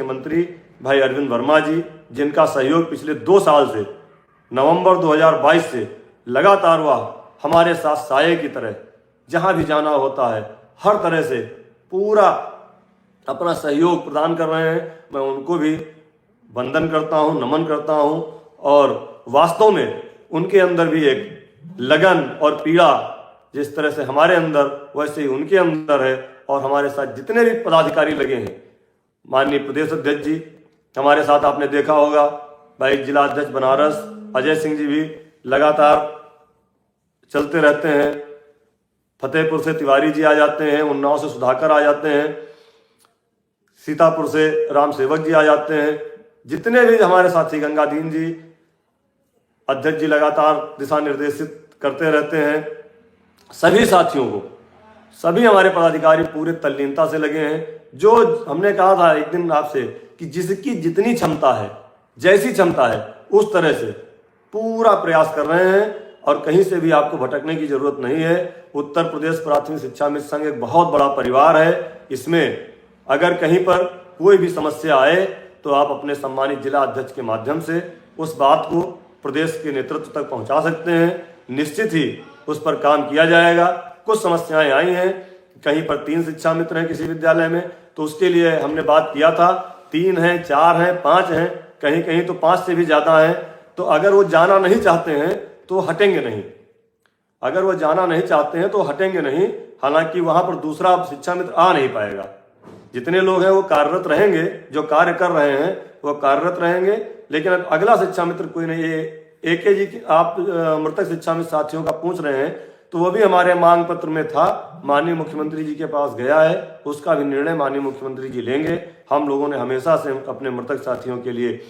मंत्री भाई अरविंद वर्मा जी, जिनका सहयोग पिछले 2 साल से नवंबर 2022 से लगातार वह हमारे साथ साये की तरह जहां भी जाना होता है हर तरह से पूरा अपना सहयोग प्रदान कर रहे हैं। मैं उनको भी वंदन करता हूं, नमन करता हूं, और वास्तव में उनके अंदर भी एक लगन और पीड़ा जिस तरह से हमारे अंदर वैसे ही उनके अंदर है। और हमारे साथ जितने भी पदाधिकारी लगे हैं, माननीय प्रदेश अध्यक्ष जी हमारे साथ, आपने देखा होगा भाई जिला अध्यक्ष बनारस अजय सिंह जी भी लगातार चलते रहते हैं, फतेहपुर से तिवारी जी आ जाते हैं, उन्नाव से सुधाकर आ जाते हैं, सीतापुर से राम सेवक जी आ जाते हैं, जितने भी हमारे साथी गंगादीन जी अध्यक्ष जी लगातार दिशा निर्देशित करते रहते हैं। सभी साथियों को, सभी हमारे पदाधिकारी पूरे तल्लीनता से लगे हैं। जो हमने कहा था एक दिन आपसे कि जिसकी जितनी क्षमता है, जैसी क्षमता है, उस तरह से पूरा प्रयास कर रहे हैं और कहीं से भी आपको भटकने की जरूरत नहीं है। उत्तर प्रदेश प्राथमिक शिक्षा मित्र संघ एक बहुत बड़ा परिवार है। इसमें अगर कहीं पर कोई भी समस्या आए तो आप अपने सम्मानित जिला अध्यक्ष के माध्यम से उस बात को प्रदेश के नेतृत्व तक पहुंचा सकते हैं। निश्चित ही उस पर काम किया जाएगा। कुछ समस्याएं आई हैं, कहीं पर 3 शिक्षा मित्र हैं किसी विद्यालय में, तो उसके लिए हमने बात किया था, 3 हैं, 4 हैं, 5 हैं, कहीं कहीं तो 5 से भी ज़्यादा हैं। तो अगर वो जाना नहीं चाहते हैं तो हटेंगे नहीं, अगर वो जाना नहीं चाहते हैं तो हटेंगे नहीं। हालांकि वहाँ पर दूसरा शिक्षा मित्र आ नहीं पाएगा। जितने लोग हैं वो कार्यरत रहेंगे, जो कार्य कर रहे हैं वो कार्यरत रहेंगे, लेकिन अब अगला शिक्षा मित्र कोई नहीं। AK जी की आप मृतक शिक्षा मित्र साथियों का पूछ रहे हैं, तो वो भी हमारे मांग पत्र में था, माननीय मुख्यमंत्री जी के पास गया है, उसका भी निर्णय माननीय मुख्यमंत्री जी लेंगे। हम लोगों ने हमेशा से अपने मृतक साथियों के लिए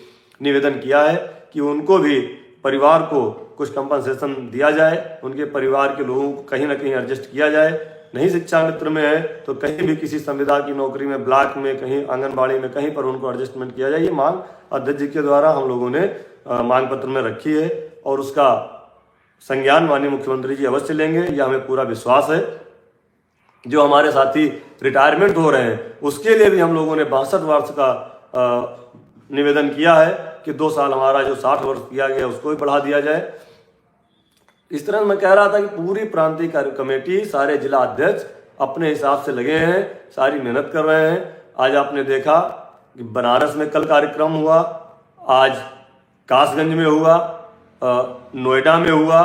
निवेदन किया है कि उनको भी, परिवार को कुछ कंपनसेशन दिया जाए, उनके परिवार के लोगों को कहीं ना कहीं एडजस्ट किया जाए। नहीं शिक्षा मित्र में है तो कहीं भी किसी संविदा की नौकरी में, ब्लॉक में, कहीं आंगनबाड़ी में, कहीं पर उनको एडजस्टमेंट किया जाए। ये मांग अध्यक्ष जी के द्वारा हम लोगों ने मांग पत्र में रखी है और उसका संज्ञान माननीय मुख्यमंत्री जी अवश्य लेंगे, यह हमें पूरा विश्वास है। जो हमारे साथी रिटायरमेंट हो रहे हैं उसके लिए भी हम लोगों ने 62 वर्ष का निवेदन किया है कि 2 साल हमारा जो 60 वर्ष किया गया उसको भी बढ़ा दिया जाए। इस तरह मैं कह रहा था कि पूरी प्रांतीय कार्य कमेटी, सारे जिला अध्यक्ष अपने हिसाब से लगे हैं, सारी मेहनत कर रहे हैं। आज आपने देखा कि बनारस में कल कार्यक्रम हुआ, आज कासगंज में हुआ, नोएडा में हुआ,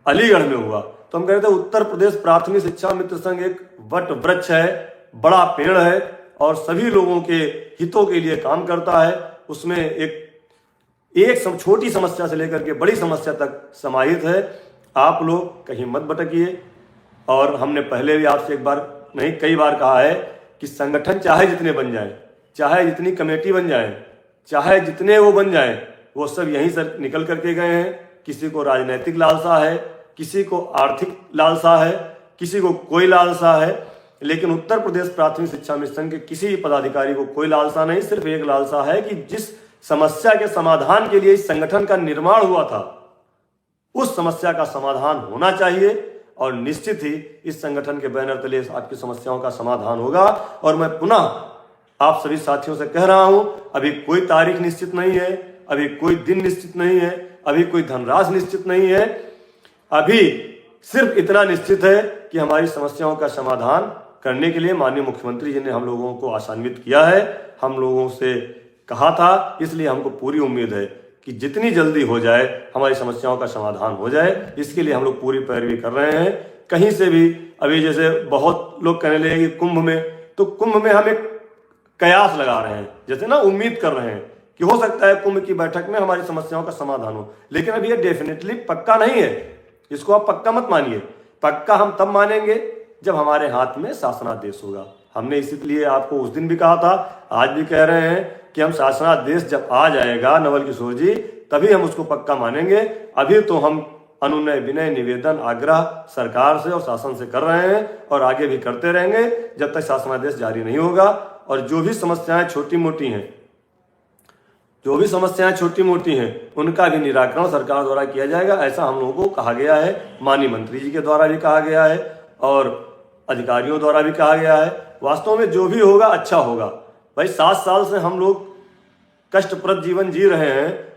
अलीगढ़ में हुआ। तो हम कह रहे थे उत्तर प्रदेश प्राथमिक शिक्षा मित्र संघ एक वट वृक्ष है, बड़ा पेड़ है और सभी लोगों के हितों के लिए काम करता है। उसमें एक छोटी समस्या से लेकर के बड़ी समस्या तक समाहित है। आप लोग कहीं मत भटकिए। और हमने पहले भी आपसे एक बार नहीं कई बार कहा है कि संगठन चाहे जितने बन जाए, चाहे जितनी कमेटी बन जाए, चाहे जितने वो बन जाए, वो सब यहीं से निकल करके गए हैं। किसी को राजनीतिक लालसा है, किसी को आर्थिक लालसा है, किसी को कोई लालसा है, लेकिन उत्तर प्रदेश प्राथमिक शिक्षा मित्र संघ के किसी पदाधिकारी को कोई लालसा नहीं। सिर्फ एक लालसा है कि जिस समस्या के समाधान के लिए इस संगठन का निर्माण हुआ था, उस समस्या का समाधान होना चाहिए और निश्चित ही इस संगठन के बैनर तले आपकी समस्याओं का समाधान होगा। और मैं पुनः आप सभी साथियों से कह रहा हूं, अभी कोई तारीख निश्चित नहीं है, अभी कोई दिन निश्चित नहीं है, अभी कोई धनराशि निश्चित नहीं है। अभी सिर्फ इतना निश्चित है कि हमारी समस्याओं का समाधान करने के लिए माननीय मुख्यमंत्री जी ने हम लोगों को आशान्वित किया है। हम लोगों से कहा था, इसलिए हमको पूरी उम्मीद है कि जितनी जल्दी हो जाए हमारी समस्याओं का समाधान हो जाए। इसके लिए हम लोग पूरी पैरवी कर रहे हैं। कहीं से भी अभी जैसे बहुत लोग कहने लगे कि कुंभ में, तो कुंभ में हम एक कयास लगा रहे हैं, जैसे ना उम्मीद कर रहे हैं कि हो सकता है कुंभ की बैठक में हमारी समस्याओं का समाधान हो। लेकिन अभी ये डेफिनेटली पक्का नहीं है, इसको आप पक्का मत मानिए। पक्का हम तब मानेंगे जब हमारे हाथ में शासनादेश होगा। हमने इसलिए आपको उस दिन भी कहा था, आज भी कह रहे हैं कि हम शासनादेश जब आ जाएगा नवल किशोर जी, तभी हम उसको पक्का मानेंगे। अभी तो हम अनुनय विनय निवेदन आग्रह सरकार से और शासन से कर रहे हैं और आगे भी करते रहेंगे जब तक शासनादेश जारी नहीं होगा। और जो भी समस्याएं छोटी मोटी हैं, उनका भी निराकरण सरकार द्वारा किया जाएगा, ऐसा हम लोगों को कहा गया है। माननीय मंत्री जी के द्वारा भी कहा गया है और अधिकारियों द्वारा भी कहा गया है। वास्तव में जो भी होगा अच्छा होगा। भाई 7 साल से हम लोग कष्टप्रद जीवन जी रहे हैं,